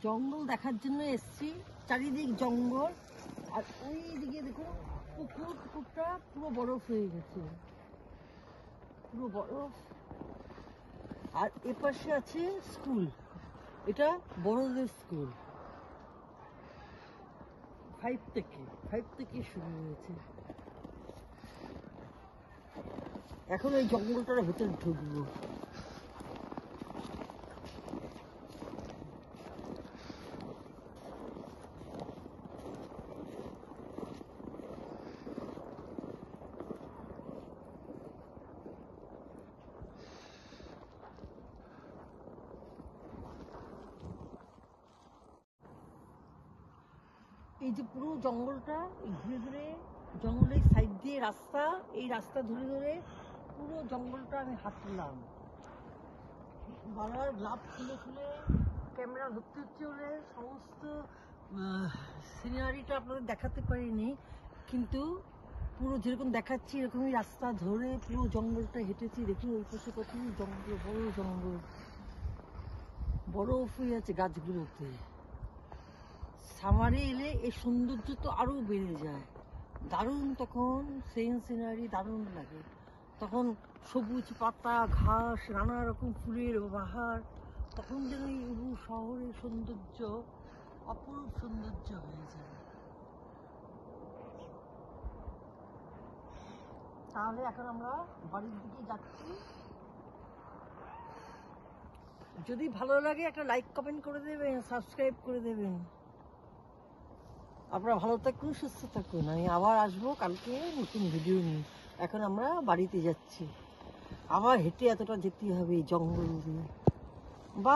জঙ্গল দেখার জন্য এসছি, চারিদিক জঙ্গল। আর ওই দিকে দেখুন পুকুরটা পুরো বরফ হয়ে গেছে, পুরো বরফ। আর এপাশে আছে স্কুল, এটা বড়দের স্কুল। 5 থেকে শুরু হয়েছে। এখন ওই জঙ্গলটার ভেতরে ঢুকবো। এই যে পুরো জঙ্গলটা, এই ঘুরে ঘুরে জঙ্গলের সাইড দিয়ে রাস্তা, এই রাস্তা ধরে ধরে পুরো জঙ্গলটা আমি হাঁটলাম। গলার গ্লাভ খুলে খুলে ক্যামেরা ধরতে হচ্ছে বলে সমস্ত সিনারিটা আপনাদের দেখাতে পারিনি, কিন্তু পুরো যেরকম দেখাচ্ছি এরকমই রাস্তা ধরে পুরো জঙ্গলটা হেঁটেছি। দেখুন ওই পাশে কত জঙ্গল, বড় জঙ্গল, বরফ হয়ে আছে গাছগুলোতে। সামারে এলে এই সৌন্দর্য তো আরো বেড়ে যায়, দারুণ। তখন সিনারি দারুণ লাগে। তখন সবুজ পাতা, ঘাস, নানা রকম ফুলের বাহার, তখন যেন এই শহরের সৌন্দর্য অপরূপ সৌন্দর্য হয়ে যায়। তাহলে এখন আমরা বাড়ির দিকে যাচ্ছি। যদি ভালো লাগে একটা লাইক কমেন্ট করে দেবেন, সাবস্ক্রাইব করে দেবেন। আপনারা ভালো থাকুন, সুস্থ থাকুন। আমি আবার আসবো কালকে নতুন ভিডিও নিয়ে। এখন আমরা বাড়িতে যাচ্ছি, আবার হেঁটে এতটা যেতে হবে জঙ্গল দিয়ে। বা